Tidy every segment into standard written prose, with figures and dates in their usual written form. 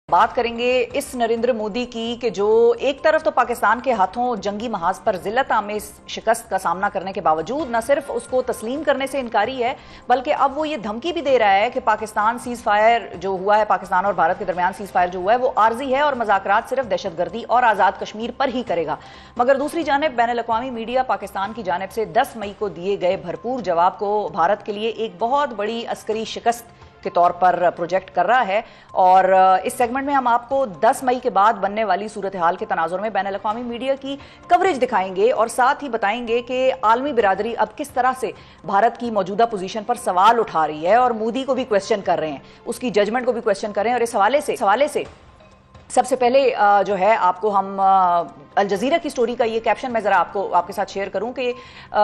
बात करेंगे इस नरेंद्र मोदी की कि जो एक तरफ तो पाकिस्तान के हाथों जंगी महाज पर जिल्लत आमेज शिकस्त का सामना करने के बावजूद न सिर्फ उसको तस्लीम करने से इनकारी है, बल्कि अब वो ये धमकी भी दे रहा है कि पाकिस्तान सीज फायर जो हुआ है, पाकिस्तान और भारत के दरमियान सीज फायर जो हुआ है वो आर्जी है और मज़ाकरात सिर्फ दहशतगर्दी और आज़ाद कश्मीर पर ही करेगा। मगर दूसरी जानिब बैनुल-अक़वामी मीडिया पाकिस्तान की जानिब से 10 मई को दिए गए भरपूर जवाब को भारत के लिए एक बहुत बड़ी अस्करी शिकस्त के तौर पर प्रोजेक्ट कर रहा है। और इस सेगमेंट में हम आपको 10 मई के बाद बनने वाली सूरत हाल के तनाजुर में बैनुल-अक़वामी मीडिया की कवरेज दिखाएंगे और साथ ही बताएंगे कि आलमी बिरादरी अब किस तरह से भारत की मौजूदा पोजीशन पर सवाल उठा रही है और मोदी को भी क्वेश्चन कर रहे हैं, उसकी जजमेंट को भी क्वेश्चन कर रहे हैं। और इस हवाले से सबसे पहले जो है आपको हम अल जज़ीरा की स्टोरी का ये कैप्शन मैं ज़रा आपके साथ शेयर करूं कि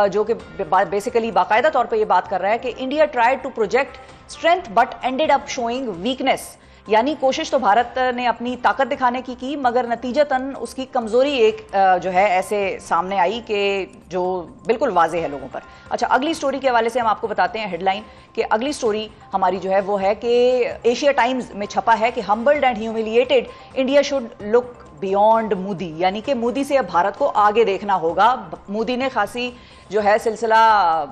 जो कि बेसिकली बाकायदा तौर पे ये बात कर रहा है कि India tried to project strength but ended up showing weakness, यानी कोशिश तो भारत ने अपनी ताकत दिखाने की मगर नतीजतन उसकी कमजोरी एक जो है ऐसे सामने आई कि जो बिल्कुल वाज़ेह है लोगों पर। अच्छा, अगली स्टोरी के हवाले से हम आपको बताते हैं हेडलाइन कि अगली स्टोरी हमारी जो है वो है कि एशिया टाइम्स में छपा है कि humbled and humiliated India should look beyond Modi, यानी कि मोदी से अब भारत को आगे देखना होगा। मोदी ने खासी जो है सिलसिला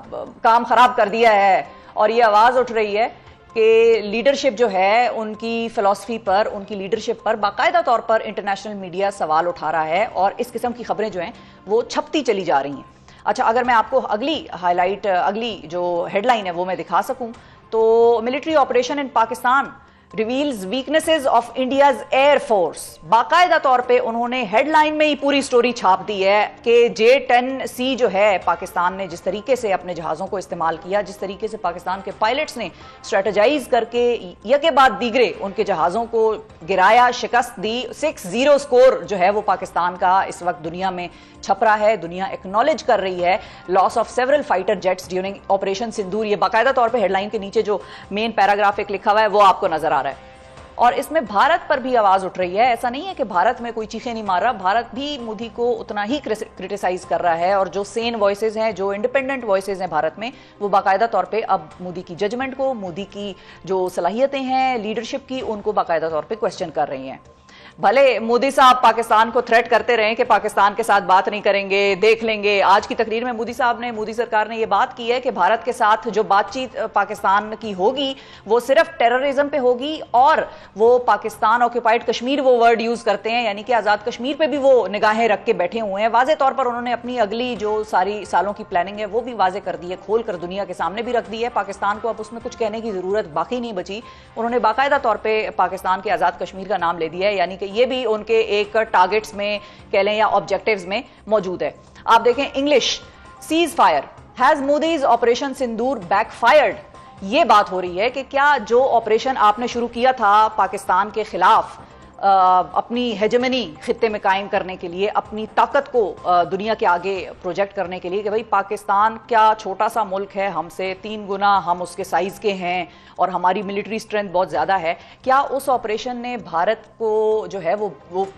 काम खराब कर दिया है और ये आवाज़ उठ रही है कि लीडरशिप जो है उनकी फिलॉसफी पर, उनकी लीडरशिप पर बाकायदा तौर पर इंटरनेशनल मीडिया सवाल उठा रहा है और इस किस्म की खबरें जो हैं वो छपती चली जा रही हैं। अच्छा, अगर मैं आपको अगली जो हेडलाइन है वो मैं दिखा सकूं तो military operation in Pakistan reveals weaknesses of India's air force, बाकायदा तौर पे उन्होंने हेडलाइन में ही पूरी स्टोरी छाप दी है कि J-10C जो है पाकिस्तान ने जिस तरीके से अपने जहाज़ों को इस्तेमाल किया, जिस तरीके से पाकिस्तान के पायलट्स ने स्ट्रेटेजाइज करके यके बाद दीगरे उनके जहाज़ों को गिराया, शिकस्त दी। 6-0 स्कोर जो है वो पाकिस्तान का इस वक्त दुनिया में छप रहा है, दुनिया एक्नॉलेज कर रही है। Loss of several fighter jets during operation Sindoor, ये बाकायदा तौर पे हेडलाइन के नीचे जो मेन पैराग्राफ एक लिखा हुआ है वो आपको नजर आ रहा है। और इसमें भारत पर भी आवाज उठ रही है। ऐसा नहीं है कि भारत में कोई चीखें नहीं मार रहा, भारत भी मोदी को उतना ही क्रिटिसाइज कर रहा है और जो सेन वॉइसेज हैं, जो इंडिपेंडेंट वॉइसेज हैं भारत में, वो बाकायदा तौर पे अब मोदी की जजमेंट को, मोदी की जो सलाहियतें हैं लीडरशिप की, उनको बाकायदा तौर पे क्वेश्चन कर रही हैं। भले मोदी साहब पाकिस्तान को थ्रेट करते रहे कि पाकिस्तान के साथ बात नहीं करेंगे, देख लेंगे। आज की तकरीर में मोदी सरकार ने यह बात की है कि भारत के साथ जो बातचीत पाकिस्तान की होगी वो सिर्फ टेररिज्म पे होगी और वो पाकिस्तान ऑक्यूपाइड कश्मीर वो वर्ड यूज करते हैं, यानी कि आजाद कश्मीर पे भी वो निगाहें रख के बैठे हुए हैं। वाजे तौर पर उन्होंने अपनी अगली जो सारी सालों की प्लानिंग है वो भी वाजे कर दी है, खोल कर दुनिया के सामने भी रख दी है। पाकिस्तान को अब उसमें कुछ कहने की जरूरत बाकी नहीं बची। उन्होंने बाकायदा तौर पर पाकिस्तान के आजाद कश्मीर का नाम ले दिया है, यानी कि ये भी उनके एक टारगेट्स में कह लें या ऑब्जेक्टिव्स में मौजूद है। आप देखें, English cease fire has Modi's operation Sindoor backfired, ये बात हो रही है कि क्या जो ऑपरेशन आपने शुरू किया था पाकिस्तान के खिलाफ अपनी हेजेमनी खित्ते में कायम करने के लिए, अपनी ताकत को दुनिया के आगे प्रोजेक्ट करने के लिए कि भाई पाकिस्तान क्या छोटा सा मुल्क है, हमसे 3 गुना हम उसके साइज के हैं और हमारी मिलिट्री स्ट्रेंथ बहुत ज़्यादा है, क्या उस ऑपरेशन ने भारत को जो है वो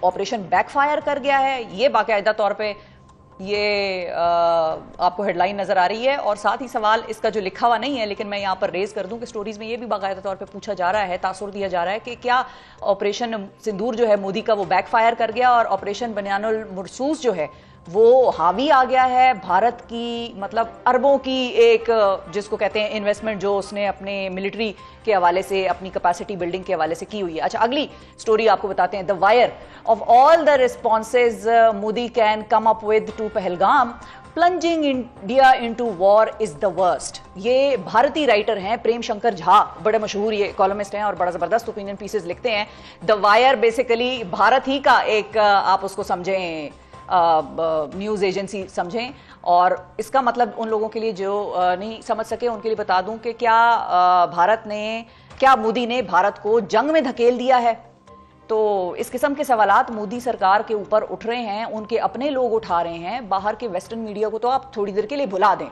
ऑपरेशन बैकफायर कर गया है? ये बाकायदा तौर पे ये आपको हेडलाइन नजर आ रही है। और साथ ही सवाल इसका जो लिखा हुआ नहीं है लेकिन मैं यहाँ पर रेज कर दूं कि स्टोरीज में ये भी बाकायदा तौर पे पूछा जा रहा है, तासुर दिया जा रहा है कि क्या ऑपरेशन सिंदूर जो है मोदी का वो बैकफायर कर गया और ऑपरेशन बनियानुल मुरसूस जो है वो हावी आ गया है भारत की, मतलब अरबों की एक जिसको कहते हैं इन्वेस्टमेंट जो उसने अपने मिलिट्री के हवाले से, अपनी कैपेसिटी बिल्डिंग के हवाले से की हुई है। अच्छा, अगली स्टोरी आपको बताते हैं। The wire of all the responses Modi can come up with two Pahalgam, plunging India into war is the worst. ये भारतीय राइटर हैं प्रेम शंकर झा, बड़े मशहूर ये कॉलमिस्ट हैं और बड़ा जबरदस्त ओपिनियन पीसेस लिखते हैं। द वायर बेसिकली भारत ही का एक आप उसको समझें न्यूज़ एजेंसी समझें, और इसका मतलब उन लोगों के लिए जो नहीं समझ सके उनके लिए बता दूं कि क्या मोदी ने भारत को जंग में धकेल दिया है। तो इस किस्म के सवालात मोदी सरकार के ऊपर उठ रहे हैं, उनके अपने लोग उठा रहे हैं। बाहर के वेस्टर्न मीडिया को तो आप थोड़ी देर के लिए भुला दें।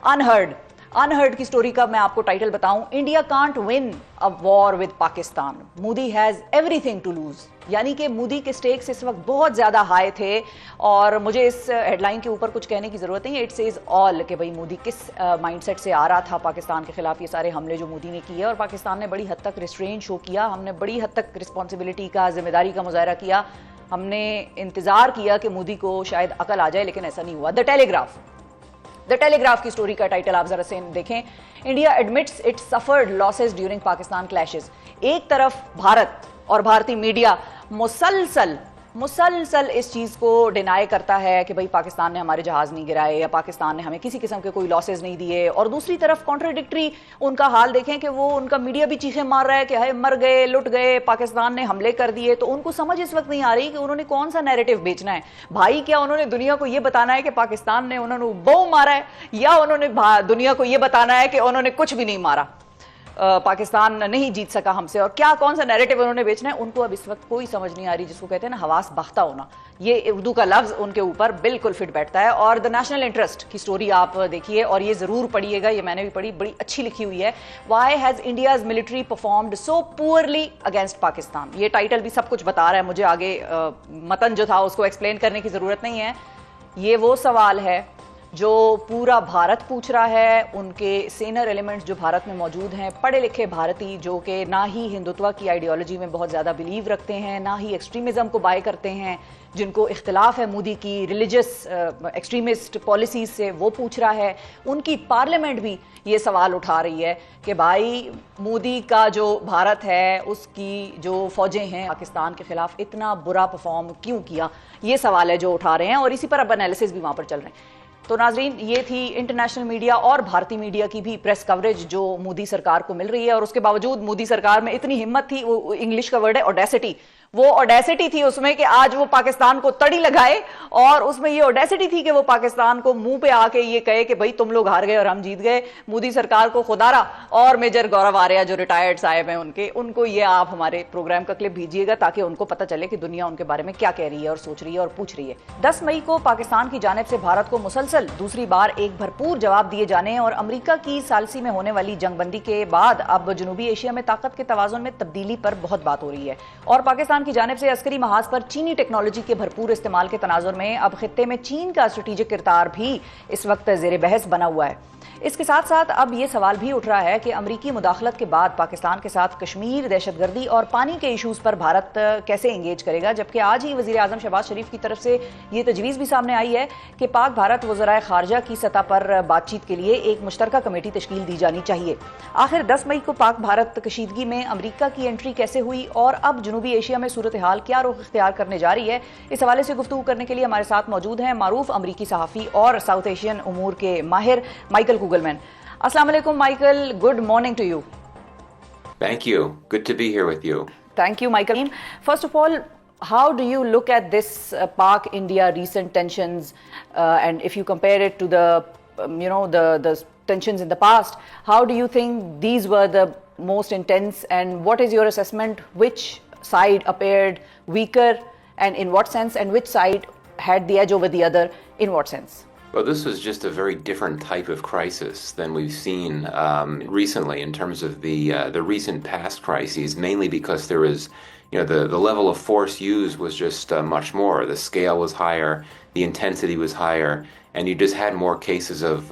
अनहर्ड अनहर्ड की स्टोरी का मैं आपको टाइटल बताऊं, India can't win a war with Pakistan, Modi has everything to lose. यानी कि मोदी के स्टेक्स इस वक्त बहुत ज्यादा हाई थे और मुझे इस हेडलाइन के ऊपर कुछ कहने की जरूरत नहीं है। इट सेज ऑल कि भाई मोदी किस माइंडसेट से आ रहा था पाकिस्तान के खिलाफ ये सारे हमले जो मोदी ने किए, और पाकिस्तान ने बड़ी हद तक रिस्ट्रेन शो किया, हमने बड़ी हद तक रिस्पॉन्सिबिलिटी का, जिम्मेदारी का मुजाहरा किया, हमने इंतजार किया कि मोदी को शायद अकल आ जाए, लेकिन ऐसा नहीं हुआ। द टेलीग्राफ की स्टोरी का टाइटल आप जरा से देखें, India admits it suffered losses during Pakistan clashes. एक तरफ भारत और भारतीय मीडिया मुसलसल इस चीज को डिनाई करता है कि भाई पाकिस्तान ने हमारे जहाज नहीं गिराए या पाकिस्तान ने हमें किसी किस्म के कोई लॉसेस नहीं दिए, और दूसरी तरफ कॉन्ट्राडिक्टरी उनका हाल देखें कि वो उनका मीडिया भी चीखें मार रहा है कि हाय मर गए, लुट गए, पाकिस्तान ने हमले कर दिए। तो उनको समझ इस वक्त नहीं आ रही कि उन्होंने कौन सा नैरेटिव बेचना है। भाई क्या उन्होंने दुनिया को यह बताना है कि पाकिस्तान ने उन्होंने बम मारा है, या उन्होंने दुनिया को यह बताना है कि उन्होंने कुछ भी नहीं मारा, पाकिस्तान नहीं जीत सका हमसे, और क्या कौन सा नैरेटिव उन्होंने बेचना है, उनको अब इस वक्त कोई समझ नहीं आ रही। जिसको कहते हैं ना हवास बाख्ता होना, ये उर्दू का लफ्ज उनके ऊपर बिल्कुल फिट बैठता है। और द नेशनल इंटरेस्ट की स्टोरी आप देखिए और ये जरूर पढ़िएगा, ये मैंने भी पढ़ी, बड़ी अच्छी लिखी हुई है। Why has India's military performed so poorly against Pakistan. ये टाइटल भी सब कुछ बता रहा है, मुझे आगे मतन जो था उसको एक्सप्लेन करने की जरूरत नहीं है। ये वो सवाल है जो पूरा भारत पूछ रहा है, उनके सीनियर एलिमेंट्स जो भारत में मौजूद हैं, पढ़े लिखे भारतीय जो कि ना ही हिंदुत्व की आइडियोलॉजी में बहुत ज़्यादा बिलीव रखते हैं, ना ही एक्सट्रीमिज़म को बाय करते हैं, जिनको इख्तिलाफ है मोदी की रिलीजियस एक्सट्रीमिस्ट पॉलिसीज से, वो पूछ रहा है। उनकी पार्लियामेंट भी ये सवाल उठा रही है कि भाई मोदी का जो भारत है उसकी जो फौजें हैं पाकिस्तान के खिलाफ इतना बुरा परफॉर्म क्यों किया, ये सवाल है जो उठा रहे हैं, और इसी पर अब एनालिसिस भी वहाँ पर चल रहे हैं। तो नाजरीन, ये थी इंटरनेशनल मीडिया और भारतीय मीडिया की भी प्रेस कवरेज जो मोदी सरकार को मिल रही है, और उसके बावजूद मोदी सरकार में इतनी हिम्मत थी, वो इंग्लिश का वर्ड है ऑडेसिटी, वो ऑडेसिटी थी उसमें कि आज वो पाकिस्तान को तड़ी लगाए, और उसमें ये ऑडेसिटी थी कि वो पाकिस्तान को मुंह पे आके ये कहे कि भाई तुम लोग हार गए और हम जीत गए। मोदी सरकार को खुदारा और मेजर गौरव आर्या जो रिटायर्ड साहब हैं उनको ये आप हमारे प्रोग्राम का क्लिप भेजिएगा ताकि उनको पता चले कि दुनिया उनके बारे में क्या कह रही है और सोच रही है और पूछ रही है। 10 मई को पाकिस्तान की जानिब से भारत को मुसलसल दूसरी बार एक भरपूर जवाब दिए जाने और अमेरिका की सालसी में होने वाली जंगबंदी के बाद अब जनूबी एशिया में ताकत के तवाज़ुन में तब्दीली पर बहुत बात हो रही है, और पाकिस्तान की जानिब से अस्करी महाज पर चीनी टेक्नोलॉजी के भरपूर इस्तेमाल के तनाजुर में अब खित्ते में चीन का स्ट्रेटेजिक किरदार भी इस वक्त ज़ेर बहस बना हुआ है। इसके साथ साथ अब यह सवाल भी उठ रहा है कि अमरीकी मुदाखलत के बाद पाकिस्तान के साथ कश्मीर, दहशतगर्दी और पानी के इशूज़ पर भारत कैसे एंगेज करेगा, जबकि आज ही वज़ीर आज़म शहबाज शरीफ की तरफ से ये तजवीज़ भी सामने आई है कि पाक भारत वज़राए खारजा की सतह पर बातचीत के लिए एक मुश्तरका कमेटी तश्कील दी जानी चाहिए। आखिर 10 मई को पाक भारत कशीदगी में अमरीका की एंट्री कैसे हुई और अब जनूबी एशिया में सूरत हाल क्या रुख इख्तियार करने जा रही है, इस हवाले से गुफ्तगू करने के लिए हमारे साथ मौजूद हैं मारूफ अमरीकी सहाफ़ी और साउथ एशियन उमूर के माहिर Michael कुगलमैन। Assalamu alaikum, Michael. Good morning to you. Thank you. Good to be here with you. Thank you, Michael. First of all, how do you look at this Pak-India recent tensions, and if you compare it to the the tensions in the past, how do you think these were the most intense, and what is your assessment? Which side appeared weaker, and in what sense, and which side had the edge over the other, in what sense? Well, this was just a very different type of crisis than we've seen recently in terms of the recent past crises, mainly because there was, the level of force used was just much more. The scale was higher, the intensity was higher, and you just had more cases of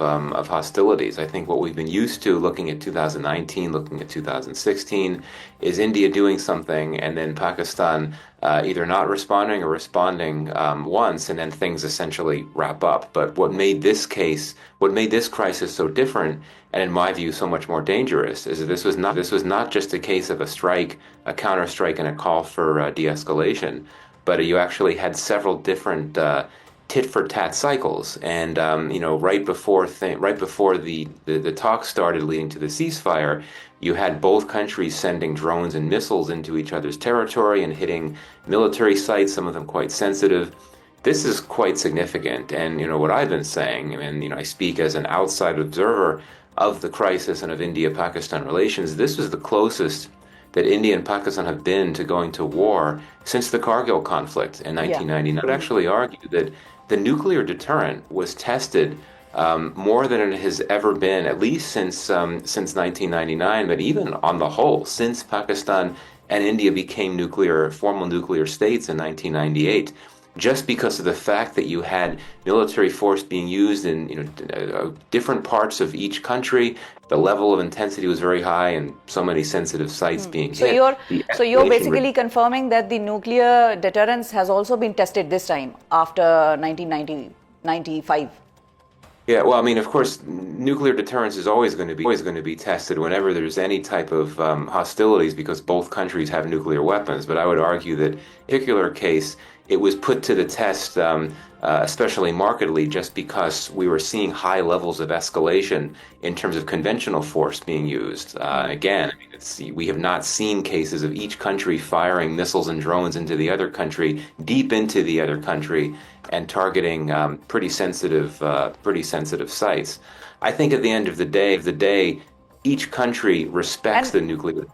hostilities. I think what we've been used to looking at 2019, looking at 2016, is India doing something and then Pakistan either not responding or responding once, and then things essentially wrap up. But what made this crisis so different, and in my view so much more dangerous, is that this was not just a case of a strike, a counter-strike, and a call for de-escalation, but you actually had several different tit-for-tat cycles, and right before the talks started leading to the ceasefire, you had both countries sending drones and missiles into each other's territory and hitting military sites, some of them quite sensitive. This is quite significant, and what I've been saying, and I speak as an outside observer of the crisis and of India-Pakistan relations, this was the closest that India and Pakistan have been to going to war since the Kargil conflict in 1999. I would actually argue that the nuclear deterrent was tested more than it has ever been, at least since 1999, but even on the whole, since Pakistan and India became formal nuclear states in 1998. Just because of the fact that you had military force being used in different parts of each country, the level of intensity was very high, and so many sensitive sites being hit. So you're basically confirming that the nuclear deterrence has also been tested this time after 1995. Yeah, well, I mean, of course, nuclear deterrence is always going to be tested whenever there's any type of hostilities, because both countries have nuclear weapons. But I would argue that in this particular case, it was put to the test, especially markedly, just because we were seeing high levels of escalation in terms of conventional force being used. Again, I mean, we have not seen cases of each country firing missiles and drones into the other country, deep into the other country, and targeting pretty sensitive sites. I think at the end of the day, each country respects the nuclear